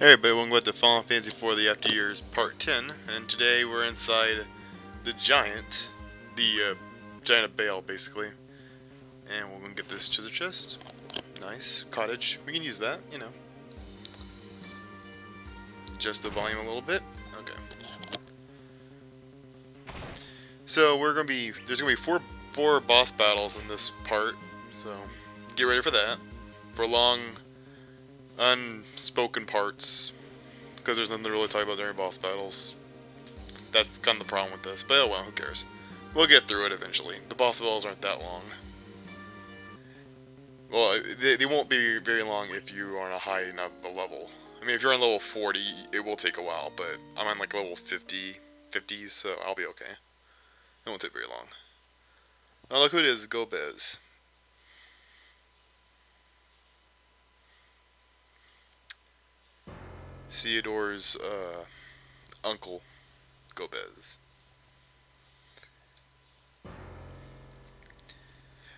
Hey everybody, welcome back to Final Fantasy IV The After Years Part 10, and today we're inside the giant, giant of Baal, basically. And we're going to get this treasure chest. Nice. Cottage. We can use that, you know. Adjust the volume a little bit. Okay. So there's going to be four boss battles in this part, so get ready for that. For long unspoken parts, because there's nothing to really talk about during boss battles. That's kind of the problem with this, but oh well, who cares. We'll get through it eventually. The boss battles aren't that long. Well, they won't be very long if you are on a high enough level. I mean, if you're on level 40, it will take a while, but I'm on like level 50s, so I'll be okay. It won't take very long. Oh, look who it is, Gobez. Theodore's uncle, Gobez.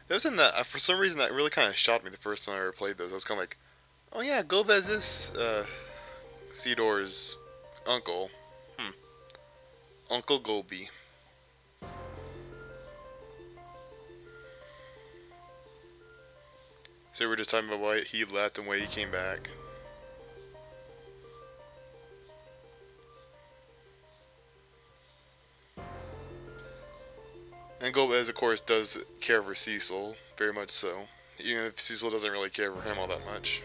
There was in that, for some reason that really kind of shocked me the first time I ever played this. I was kind of like, oh yeah, Gobez is Theodore's uncle. Uncle Gobi. So we're just talking about why he left and why he came back. And Gomez, of course, does care for Cecil, very much so. Even if Cecil doesn't really care for him all that much.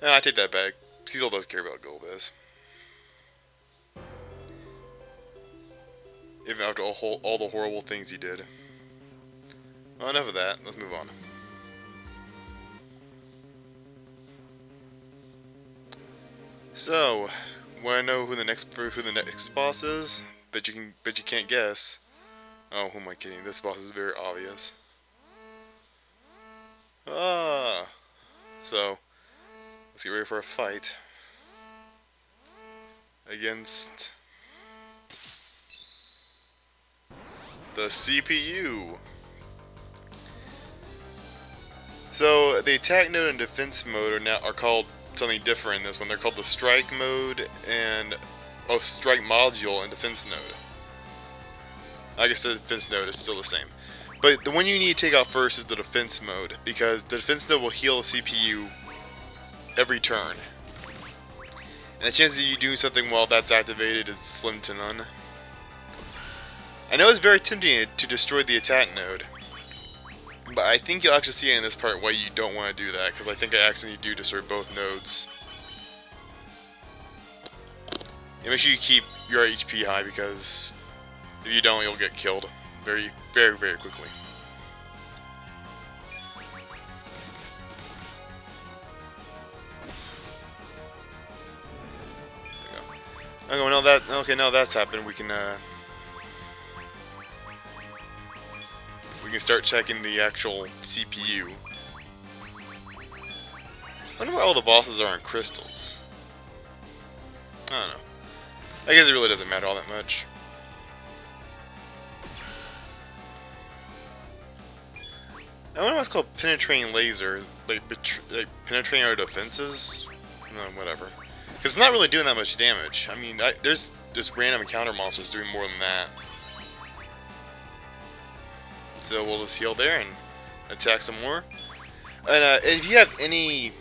I take that back. Cecil does care about Gomez. Even after all the horrible things he did. Well, enough of that. Let's move on. So, want to know who the next boss is? Bet you can't guess. Oh, who am I kidding? This boss is very obvious. Ah. So, let's get ready for a fight against the CPU. So the attack mode and defense mode are called something different in this one. They're called the strike mode and strike module and defense node. I guess the defense node is still the same. But the one you need to take out first is the defense mode, because the defense node will heal the CPU every turn. And the chances of you doing something while that's activated is slim to none. I know it's very tempting to destroy the attack node, but I think you'll actually see in this part why you don't want to do that, because I think I accidentally do destroy both nodes. And make sure you keep your HP high, because if you don't, you'll get killed very, very, very quickly. There we go. Okay, now that's happened. We can start checking the actual CPU. I wonder why all the bosses are in crystals. I don't know. I guess it really doesn't matter all that much. I wonder what's called penetrating laser, like penetrating our defenses? No, whatever. Because it's not really doing that much damage. I mean, there's just random encounter monsters doing more than that. So we'll just heal there and attack some more. And if you have any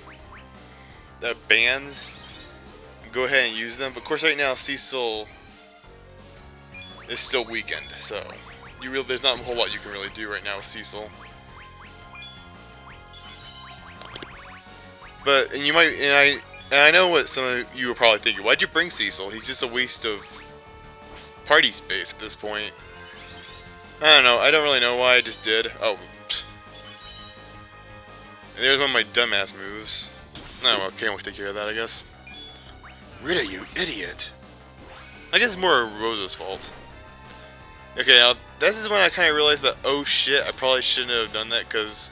bans, go ahead and use them. But of course, right now Cecil is still weakened, so there's not a whole lot you can really do right now with Cecil. But I know what some of you are probably thinking. Why'd you bring Cecil? He's just a waste of party space at this point. I don't know. I don't really know why I just did. Oh. And there's one of my dumbass moves. Oh, well, can't take care of that, I guess. Rita, you idiot. I guess it's more Rosa's fault. Okay, now, this is when I kind of realized that, oh shit, I probably shouldn't have done that, because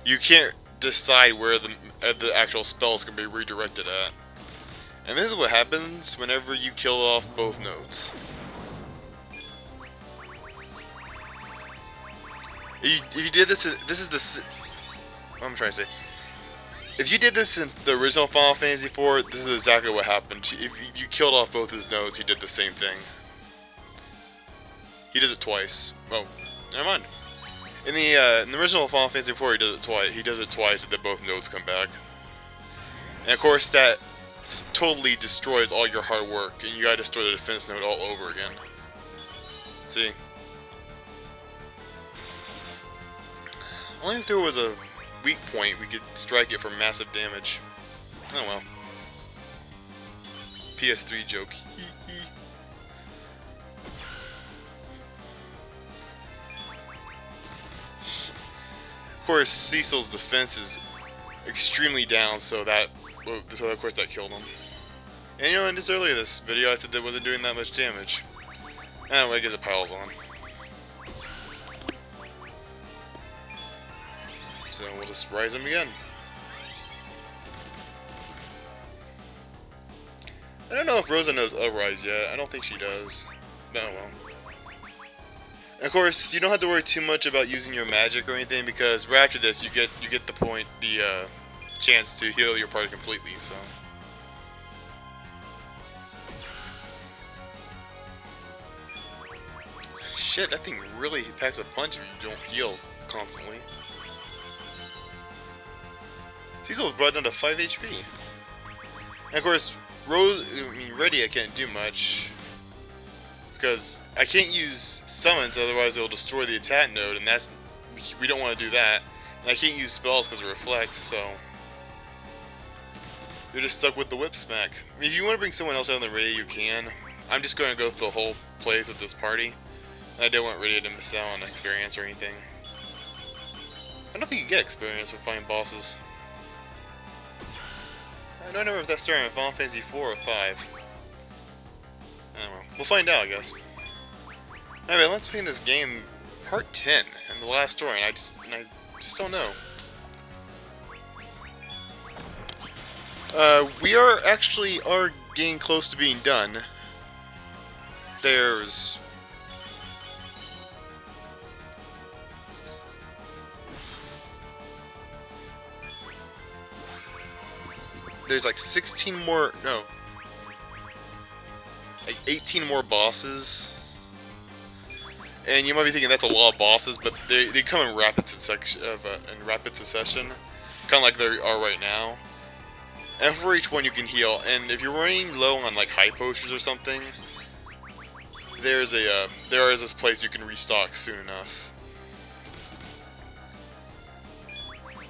you can't decide where the actual spells can be redirected at. And this is what happens whenever you kill off both nodes. If you did this is the... What I'm trying to say. If you did this in the original Final Fantasy IV, this is exactly what happened. If you killed off both his nodes, he did the same thing. He does it twice. Oh, never mind. In the original Final Fantasy IV, he does it twice. He does it twice, and then both nodes come back. And of course, that totally destroys all your hard work, and you gotta destroy the defense node all over again. See? Only if there was a weak point, we could strike it for massive damage. Oh well. PS3 joke. Of course, Cecil's defense is extremely down, so of course that killed him. And you know, just earlier this video I said that it wasn't doing that much damage. Anyway, I guess it piles on. So we'll just rise him again. I don't know if Rosa knows Rise yet. I don't think she does. No, well. And of course, you don't have to worry too much about using your magic or anything, because right after this, you get the chance to heal your party completely. So. Shit, that thing really packs a punch if you don't heal constantly. Cecil was brought down to 5 HP. And of course, Ryidas can't do much, because I can't use summons, otherwise it'll destroy the attack node, and we don't want to do that. And I can't use spells because of reflect, so you're just stuck with the whip smack. I mean, if you want to bring someone else out on the Ryidas, you can. I'm just going to go through the whole place with this party, and I don't want Ryidas to miss out on experience or anything. I don't think you get experience for fighting bosses. I don't know if that's starting in Final Fantasy 4 or 5. I don't know. We'll find out, I guess. Anyway, let's play in this game, Part 10, and the last story, and I just don't know. We are getting close to being done. There's like 16 more, no, like 18 more bosses. And you might be thinking that's a lot of bosses, but they come in rapid succession, kind of like they are right now. And for each one you can heal, and if you're running low on like high potions or something, there is this place you can restock soon enough.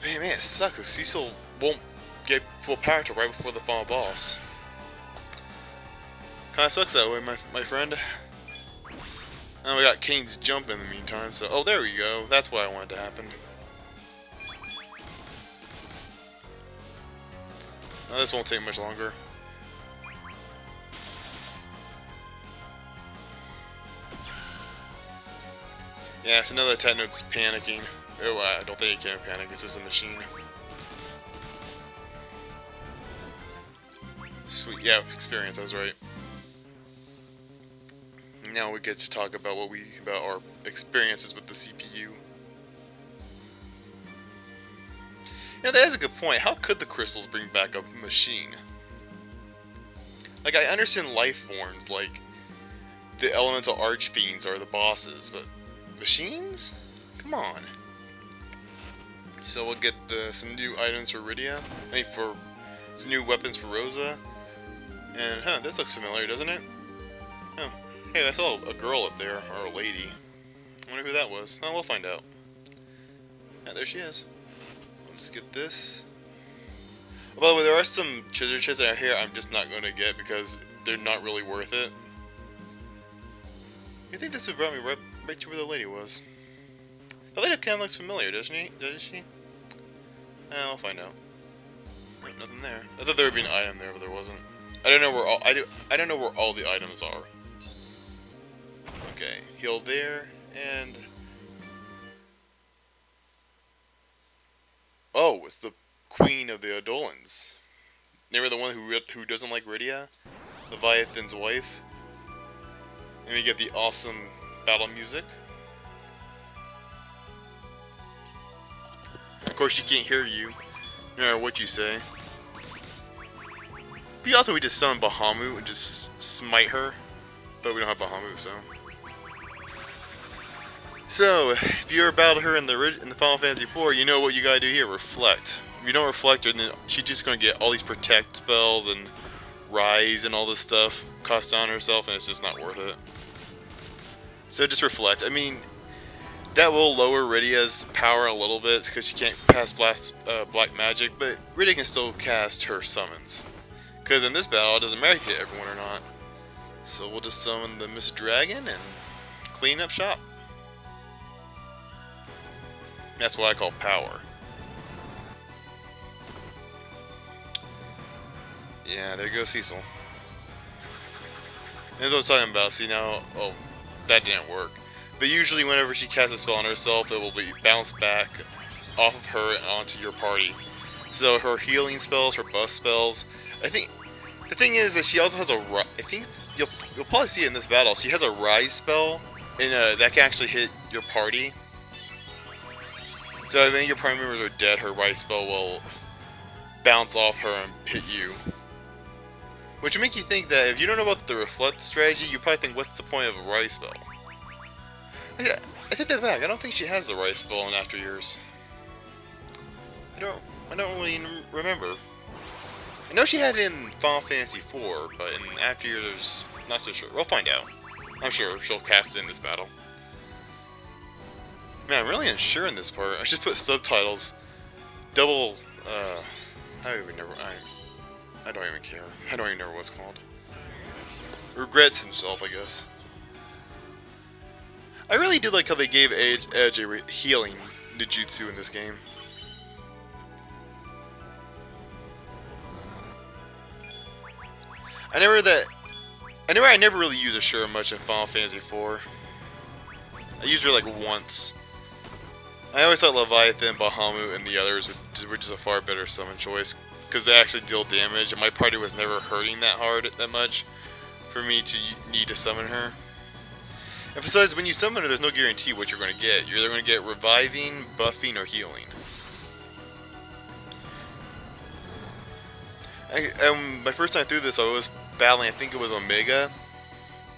Man, it sucks. Cecil won't get full power till right before the final boss. Kinda sucks that way, my friend. And we got Kane's jump in the meantime, so oh, there we go. That's what I wanted to happen. Now this won't take much longer. Yeah, so now the attack node's panicking. Oh, I don't think it can panic. It's just a machine. Sweet, yeah, experience, I was right. Now we get to talk about about our experiences with the CPU. You know, that is a good point. How could the crystals bring back a machine? Like, I understand life forms, like the elemental archfiends are the bosses, but machines? Come on. So we'll get some new items for Ryidas. I mean, for some new weapons for Rosa. And, huh, this looks familiar, doesn't it? Oh, hey, I saw a girl up there, or a lady. I wonder who that was. Oh, we'll find out. Yeah, there she is. Let's get this. Oh, by the way, there are some treasure chests out here I'm just not going to get because they're not really worth it. You think this would brought me right to where the lady was? The lady kind of looks familiar, doesn't she? I'll find out. Nope, nothing there. I thought there would be an item there, but there wasn't. I don't know where all the items are. Okay, heal there and oh, it's the Queen of the Adolans. Remember the one who doesn't like Ryidas? Leviathan's wife. And we get the awesome battle music. Of course, she can't hear you no matter what you say. But also, we just summon Bahamut and just smite her. But we don't have Bahamut, so. So, if you ever battled her in the Final Fantasy IV, you know what you gotta do here, reflect. If you don't reflect her, then she's just gonna get all these protect spells and rise and all this stuff, cost down herself, and it's just not worth it. So just reflect. I mean, that will lower Ryidas' power a little bit, because she can't pass black magic, but Ryidas can still cast her summons. Because in this battle, it doesn't matter if you hit everyone or not. So we'll just summon the Miss Dragon and clean up shop. That's what I call power. Yeah, there goes Cecil. And that's what I was talking about. See now, oh, that didn't work. But usually whenever she casts a spell on herself, it will be bounced back off of her and onto your party. So her healing spells, her buff spells, I think, the thing is that she also has a, I think, you'll probably see it in this battle, she has a rise spell, and that can actually hit your party. So if any of your party members are dead, her rise spell will bounce off her and hit you. Which will make you think that if you don't know about the reflect strategy, you probably think, what's the point of a rise spell? I take that back. I don't think she has the rise spell in After Years. I don't really remember. I know she had it in Final Fantasy IV, but in After Years, I'm not so sure. We'll find out. I'm sure she'll cast it in this battle. Man, I'm really unsure in this part. I should put subtitles. Double, I don't even know. I don't even care. I don't even know what it's called. Regrets himself, I guess. I really do like how they gave Edge a healing ninjutsu in this game. I never really used Ashura much in Final Fantasy IV. I used her like once. I always thought Leviathan, Bahamut, and the others were just a far better summon choice, because they actually deal damage, and my party was never hurting that much for me to need to summon her. And besides, when you summon her, there's no guarantee what you're going to get. You're either going to get reviving, buffing, or healing. My first time through this, I was battling, I think it was Omega,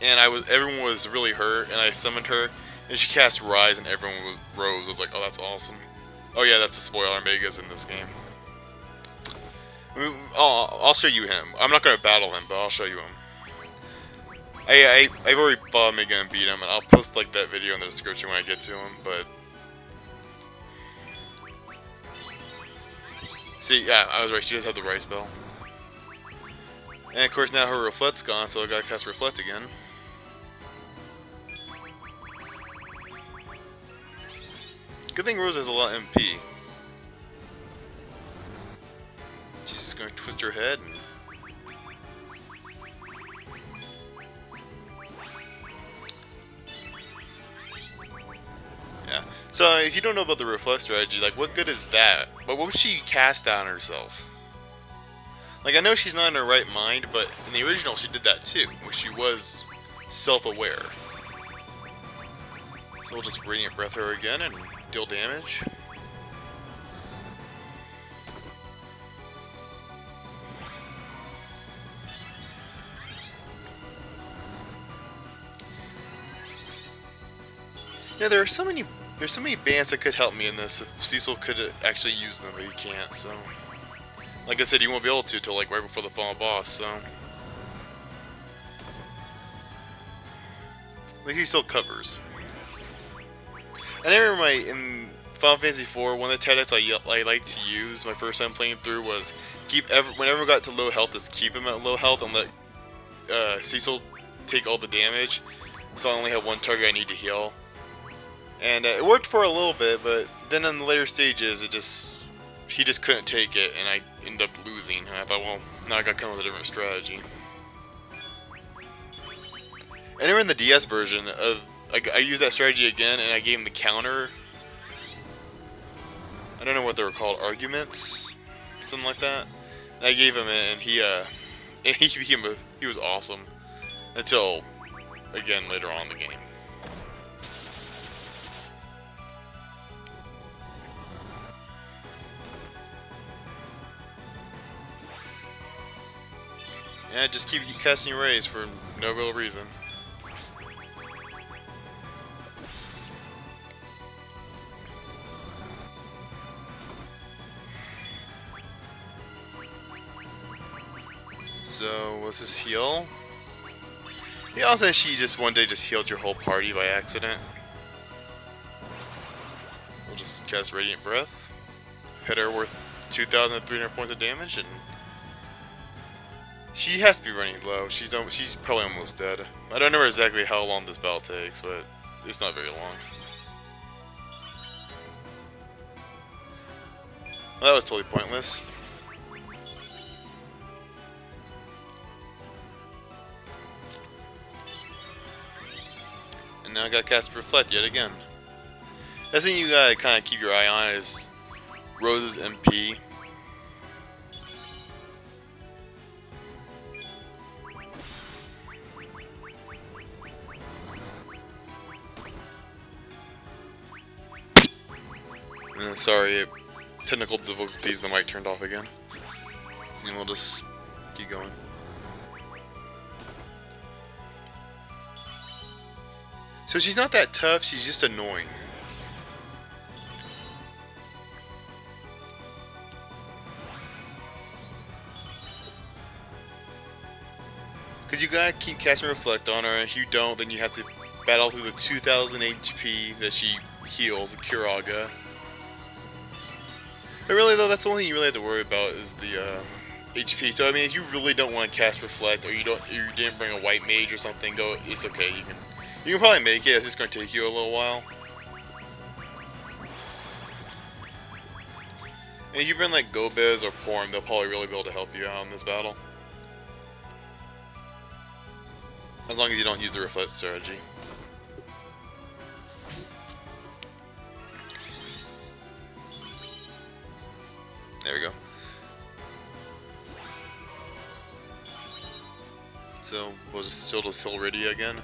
and everyone was really hurt, and I summoned her, and she cast Rise, and everyone rose. I was like, oh, that's awesome. Oh yeah, that's a spoiler. Omega's in this game. I'll show you him. I'm not going to battle him, but I'll show you him. I've already fought Omega and beat him, and I'll post like that video in the description when I get to him, but... See, yeah, I was right, she does have the Rise spell. And of course now her Reflect's gone, so I gotta cast Reflect again. Good thing Rose has a lot of MP. She's just gonna twist her head and... Yeah. So if you don't know about the Reflect strategy, like what good is that? But what would she cast on herself? Like I know she's not in her right mind, but in the original she did that too, where she was self-aware. So we'll just Radiant Breath her again and deal damage. Yeah, there's so many bands that could help me in this if Cecil could actually use them, but he can't, so... Like I said, you won't be able to till like right before the final boss, so... At least he still covers. I remember in Final Fantasy IV, one of the tactics I like to use my first time playing through was whenever I got to low health, just keep him at low health and let Cecil take all the damage, so I only have one target I need to heal. And it worked for a little bit, but then in the later stages, he just couldn't take it, and I ended up losing. And I thought, well, now I gotta come up with a different strategy. And then in the DS version, I used that strategy again, and I gave him the counter. I don't know what they were called, arguments, something like that. And I gave him it, and he was awesome until again later on in the game. Yeah, just keep casting rays for no real reason. So, let's just heal. Yeah, also she just one day just healed your whole party by accident. We'll just cast Radiant Breath. Hit her worth 2,300 points of damage, and she has to be running low. She's probably almost dead. I don't know exactly how long this battle takes, but it's not very long. Well, that was totally pointless. And now I got cast Reflect yet again. The thing you gotta kind of keep your eye on is Rose's MP. Sorry, technical difficulties, the mic turned off again. And we'll just keep going. So she's not that tough, she's just annoying. Because you gotta keep casting Reflect on her, and if you don't, then you have to battle through the 2000 HP that she heals, the Kiraga. But really though, that's the only thing you really have to worry about is the HP. So I mean, if you really don't want to cast Reflect, or you didn't bring a white mage or something, it's okay. You can probably make it. It's just gonna take you a little while. And if you bring like Gobez or Porn, they'll probably really be able to help you out in this battle. As long as you don't use the Reflect strategy. There we go. So we'll just still Ryidas again.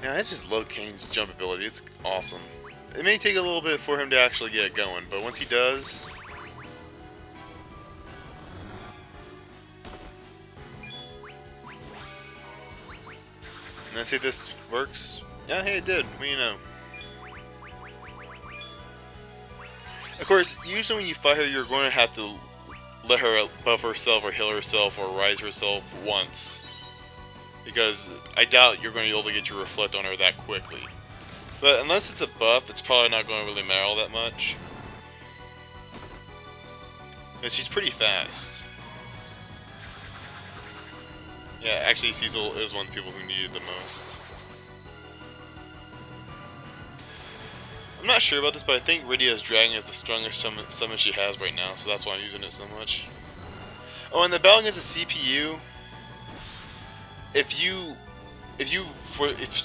Yeah, I just love Kane's jump ability. It's awesome. It may take a little bit for him to actually get it going, but once he does. And let's see if this works. Yeah, hey, it did. What do you know? Of course, usually when you fight her, you're going to have to let her buff herself or heal herself or rise herself once. Because I doubt you're going to be able to get your Reflect on her that quickly. But unless it's a buff, it's probably not going to really matter all that much. And she's pretty fast. Yeah, actually Cecil is one of the people who need it the most. I'm not sure about this, but I think Ryidas Dragon is the strongest summon she has right now, so that's why I'm using it so much. Oh, and the battle against the CPU, if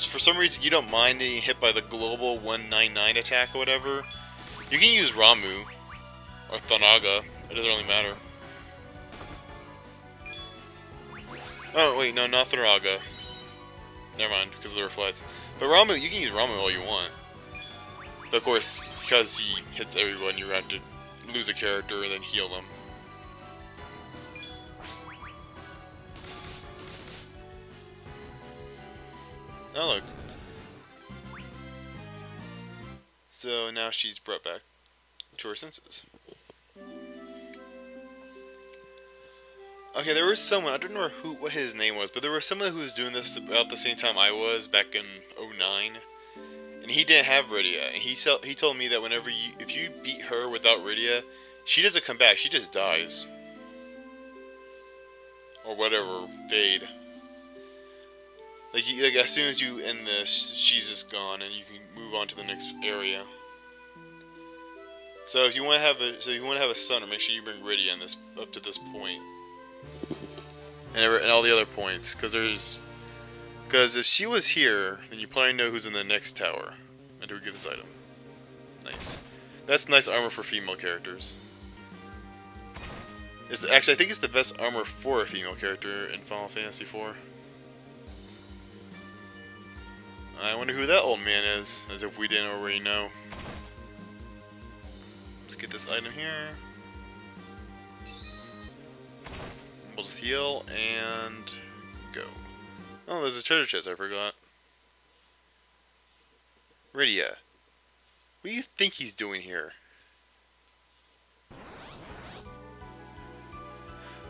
for some reason you don't mind being hit by the global 199 attack or whatever, you can use Ramu or Thanaga. It doesn't really matter. Oh wait, no, not Thanaga. Never mind, because of the Reflect. But Ramu, you can use Ramu all you want. But of course, because he hits everyone, you have to lose a character and then heal them. Oh look. So now she's brought back to her senses. Okay, there was someone, I don't know what his name was, but there was someone who was doing this about the same time I was back in 09. And he didn't have Ryidas, and he told me that if you beat her without Ryidas, she doesn't come back, she just dies. Or whatever, fade. Like as soon as you end this, she's just gone, and you can move on to the next area. So if you want to have a summoner, make sure you bring Ryidas in up to this point, and all the other points, because if she was here, then you probably know who's in the next tower. And do we get this item? Nice. That's nice armor for female characters. Actually, I think it's the best armor for a female character in Final Fantasy IV. I wonder who that old man is, as if we didn't already know. Let's get this item here. We'll just heal and go. Oh, there's a treasure chest I forgot. Rydia, what do you think he's doing here?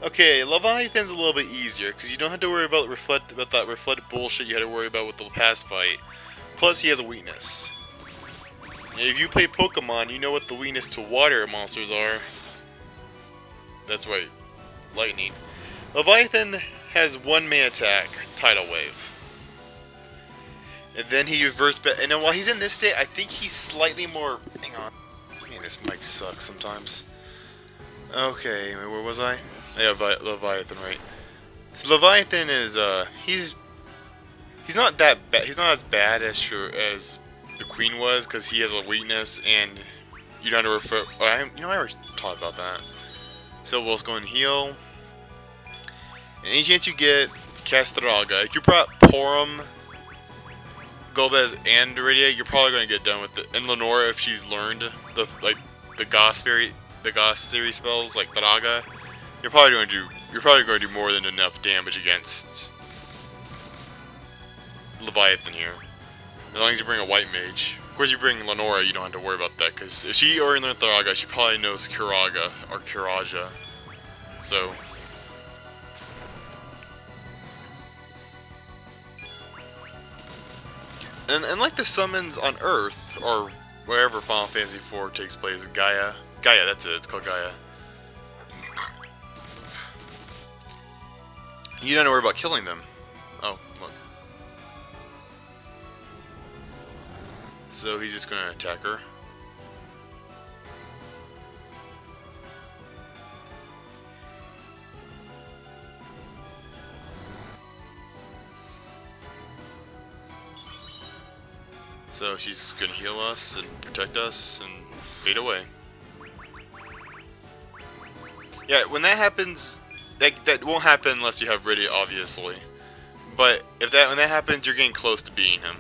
Okay, Leviathan's a little bit easier because you don't have to worry about that reflect bullshit you had to worry about with the past fight. Plus, he has a weakness. And if you play Pokemon, you know what the weakness to water monsters are. That's right, lightning. Leviathan has one main attack, Tidal Wave. And then he reverts back. And then while he's in this state, I think he's slightly more. Hang on. Man, this mic sucks sometimes. Okay, where was I? Yeah, Leviathan, right? So Leviathan is he's not that bad. He's not as bad as the Queen was because he has a weakness and you don't have to refer. I already talked about that. So we'll just go and heal. And any chance you get, cast Thraga. If you brought Porum, Golbez, and Rydia, you're probably going to get done with it. And Lenora, if she's learned the Goss series spells like Thraga, you're probably going to do more than enough damage against Leviathan here. As long as you bring a white mage. Of course, you bring Lenora, you don't have to worry about that because if she already learned Thraga, she probably knows Kiraga or Kiraja. So. And like the summons on Earth, or wherever Final Fantasy IV takes place, Gaia, that's it, it's called Gaia. You don't have to worry about killing them. Oh, look. So he's just gonna attack her. So she's gonna heal us and protect us and fade away. Yeah, when that happens, that won't happen unless you have Rydia, obviously. But when that happens, you're getting close to beating him.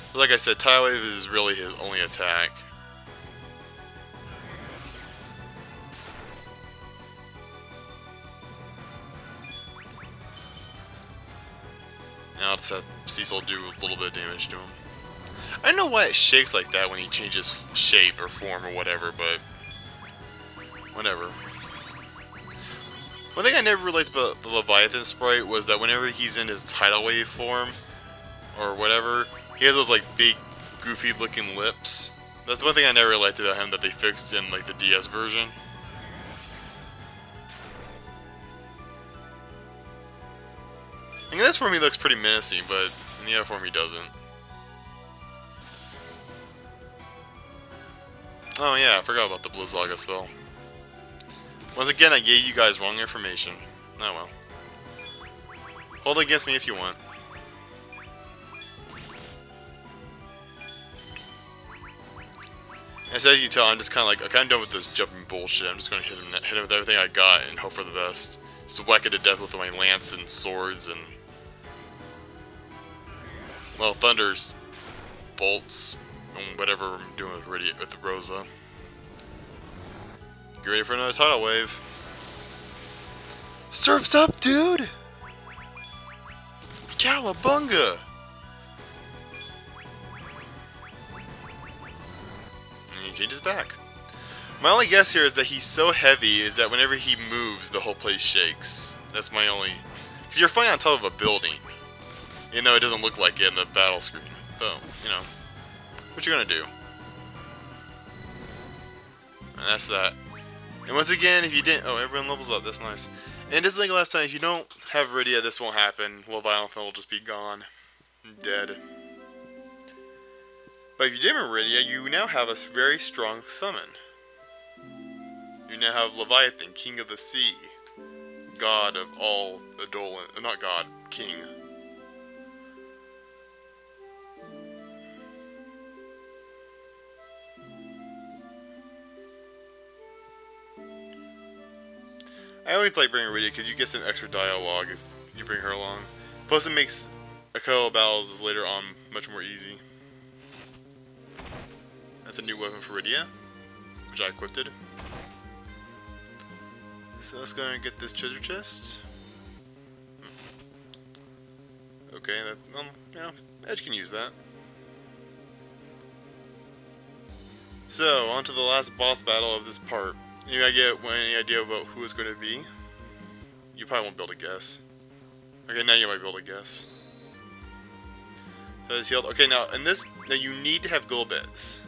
So like I said, Tidal Wave is really his only attack. Now I'll just have Cecil do a little bit of damage to him. I don't know why it shakes like that when he changes shape or form or whatever, but whatever. One thing I never liked about the Leviathan sprite was that whenever he's in his Tidal Wave form, or whatever, he has those like big, goofy looking lips. That's one thing I never liked about him that they fixed in like the DS version. In this form he looks pretty menacing, but in the other form he doesn't. Oh yeah, I forgot about the Blizzaga spell. Once again, I gave you guys wrong information. Oh well. Hold it against me if you want. As you can tell, I'm just kind of like, okay, I'm done with this jumping bullshit. I'm just going to hit him with everything I got and hope for the best. Just whack it to death with my lance and swords and... well, thunders, bolts, and whatever I'm doing with Rosa. Get ready for another Tidal Wave. Surf's up, dude! Cowabunga! And he changes back. My only guess here is that he's so heavy is that whenever he moves, the whole place shakes. That's my only... because you're fighting on top of a building. Even though it doesn't look like it in the battle screen. But, you know, what you gonna do? And that's that. And once again, if you didn't... oh, everyone levels up, that's nice. And just like last time, if you don't have Rydia, this won't happen. Leviathan will just be gone. Dead. But if you did Rydia, you now have a very strong summon. You now have Leviathan, King of the Sea. God of all Adolin... not God, King. I always like bringing Rydia because you get some extra dialogue if you bring her along. Plus it makes a couple of battles later on much more easy. That's a new weapon for Rydia. which I equipped. So let's go and get this treasure chest. Okay, that, yeah, Edge can use that. So, on to the last boss battle of this part. You gotta get any idea about who it's going to be? You probably won't be able to guess. Okay, now you might be able to guess. So it's healed. Okay, now in this, now you need to have Golbez.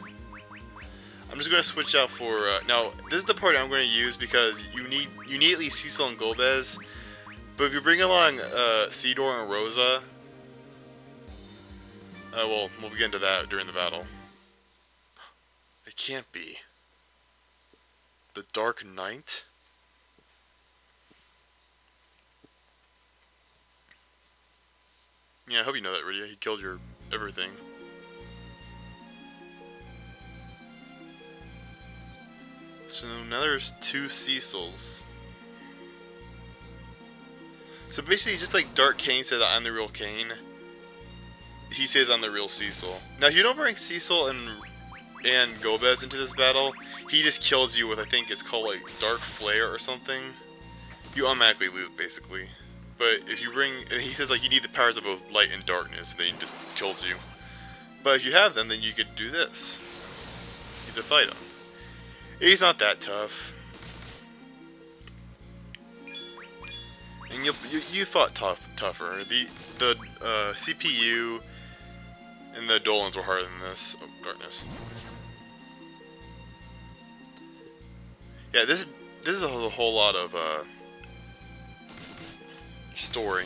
I'm just going to switch out for, now this is the part I'm going to use because you need at least Cecil and Golbez. But if you bring along Seedor and Rosa, well, we'll get into that during the battle. It can't be. The Dark Knight? Yeah, I hope you know that, Ryidas. He killed your everything. So now there's 2 Cecils. So basically, just like Dark Kane said that I'm the real Kane, he says I'm the real Cecil. Now, if you don't bring Cecil and Golbez into this battle, he just kills you with, I think it's called like Dark Flare or something. You automatically lose, basically. But if you bring, and he says like you need the powers of both light and darkness, and then he just kills you. But if you have them, then you could do this. You have to fight him. He's not that tough. And you fought tougher. The CPU and the Dolans were harder than this. Oh, darkness. Yeah, this is a whole lot of story.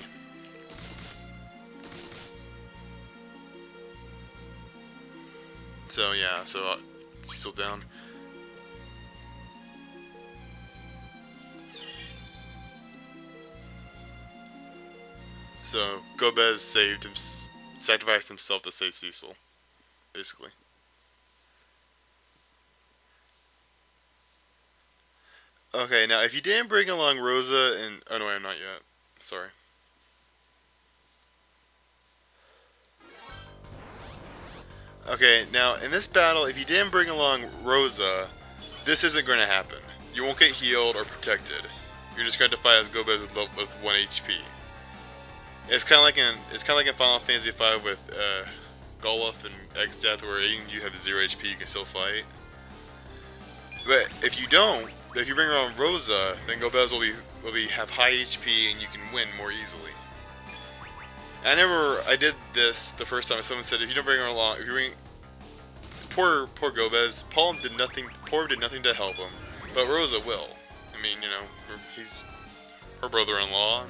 So yeah, so still down. So Golbez sacrificed himself to save Cecil, basically. Okay, now if you didn't bring along Rosa and oh no, I'm not yet. Sorry. Okay, now in this battle, if you didn't bring along Rosa, this isn't going to happen. You won't get healed or protected. You're just going to fight as Golbez with 1 HP. It's kind of like in Final Fantasy V with Goluf and X-Death, where you have 0 HP, you can still fight. But if you don't, if you bring around Rosa, then Golbez will have high HP and you can win more easily. I remember I did this the first time. Someone said if you don't bring her along, if you bring poor Golbez, Paul did nothing. Poor did nothing to help him, but Rosa will. I mean, you know, he's her brother-in-law.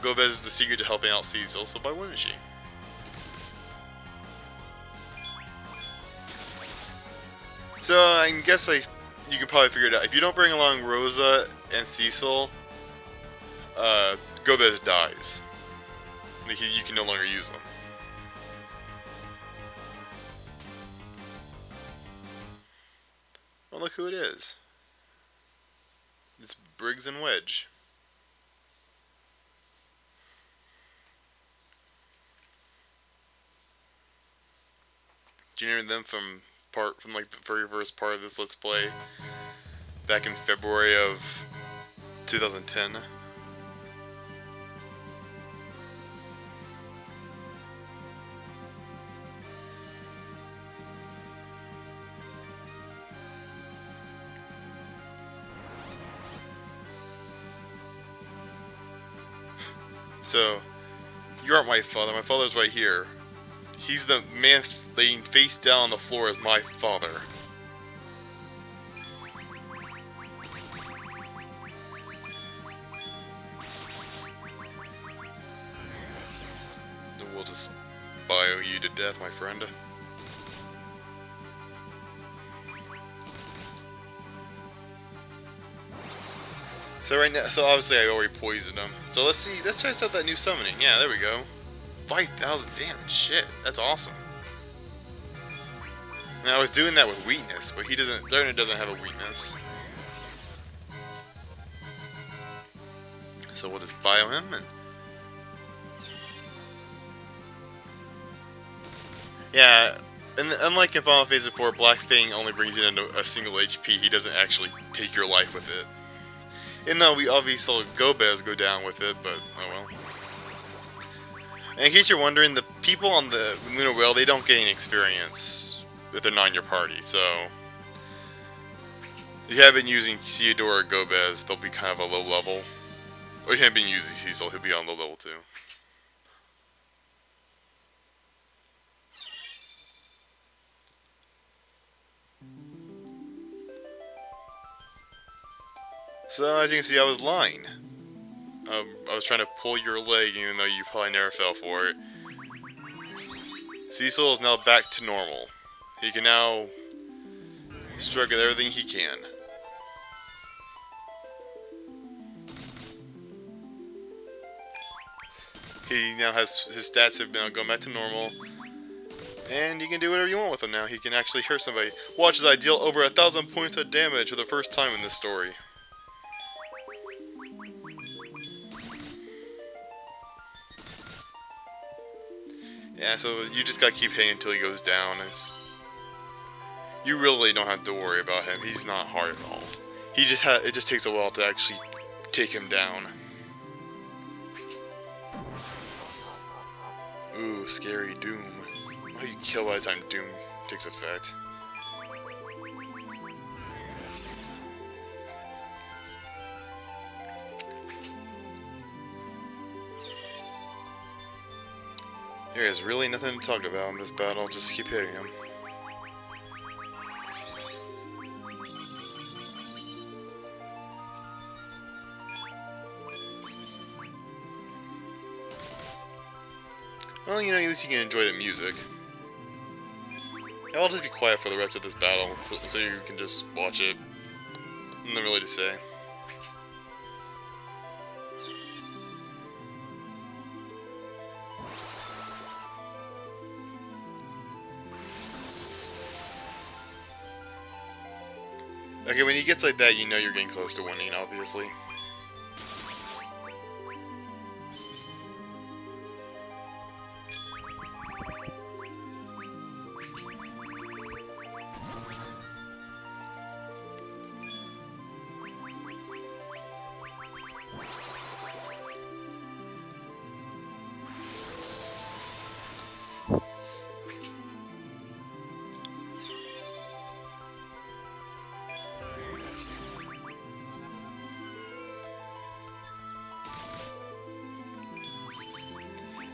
Golbez is the secret to helping out Cecil, so why wouldn't she? So I guess you can probably figure it out. If you don't bring along Rosa and Cecil, Golbez dies. You can no longer use them. Well, look who it is. It's Briggs and Wedge. Do you remember them from like the very first part of this Let's Play back in February of 2010? So, you aren't my father. My father's right here. He's the man laying face down on the floor as my father. We'll just bio you to death, my friend. So right now, so obviously I already poisoned him. So let's see, let's try out that new summoning. Yeah, there we go. 5,000 damage, shit, that's awesome. Now I was doing that with weakness, but he doesn't, Lerner doesn't have a weakness. So we'll just bio him and... Yeah, And unlike in Final Fantasy IV, Black Fang only brings you into a single HP. He doesn't actually take your life with it. And though we obviously saw Gobez go down with it, but oh well. And in case you're wondering, the people on the Lunar Whale, they don't gain experience if they're not in your party, so if you have been using Theodore or Gobez, they'll be kind of a low level. Or you have been using Cecil, he'll be on low level too. So as you can see, I was lying. I was trying to pull your leg, even though you probably never fell for it. Cecil is now back to normal. He can now strike at everything he can. He now has his stats have been gone back to normal, and you can do whatever you want with him now. He can actually hurt somebody. Watch as I deal over 1,000 points of damage for the first time in this story. Yeah, so you just gotta keep hitting until he goes down. You really don't have to worry about him. He's not hard at all. It just takes a while to actually take him down. Ooh, scary Doom. How you kill by the time Doom takes effect. There is really nothing to talk about in this battle, just keep hitting him. Well, you know, at least you can enjoy the music. I'll just be quiet for the rest of this battle, so you can just watch it. Nothing really to say. Okay, when he gets like that, you know you're getting close to winning, obviously.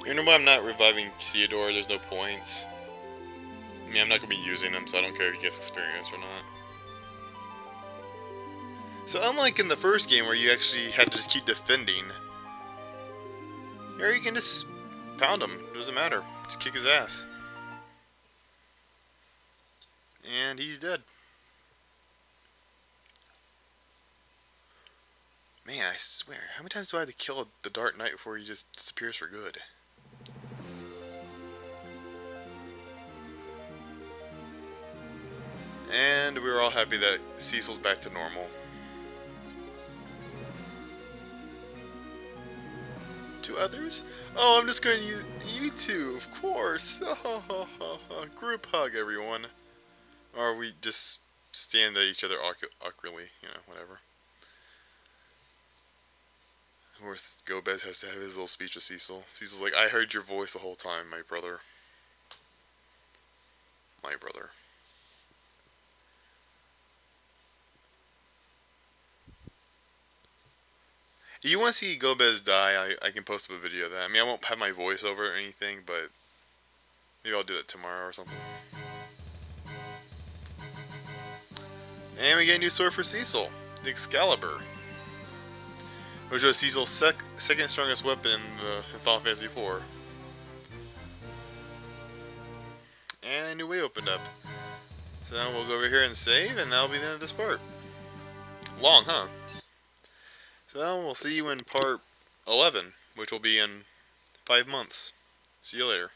You know why I'm not reviving Theodore? There's no points. I mean, I'm not going to be using him, so I don't care if he gets experience or not. So unlike in the first game where you actually had to just keep defending, here you can just pound him. It doesn't matter. Just kick his ass. And he's dead. Man, I swear, how many times do I have to kill the Dark Knight before he just disappears for good? And we're all happy that Cecil's back to normal. To others? Oh, I'm just going to use you two, of course. Group hug, everyone. Or we just stand at each other awkwardly, you know, whatever. Of course, Gobez has to have his little speech with Cecil. Cecil's like, I heard your voice the whole time, my brother. My brother. If you want to see Gobez die, I can post up a video of that. I mean, I won't have my voice over it or anything, but maybe I'll do that tomorrow or something. And we get a new sword for Cecil, the Excalibur, which was Cecil's second strongest weapon in Final Fantasy IV. And a new way opened up. So now we'll go over here and save, and that'll be the end of this part. Long, huh? So we'll see you in part 11, which will be in 5 months. See you later.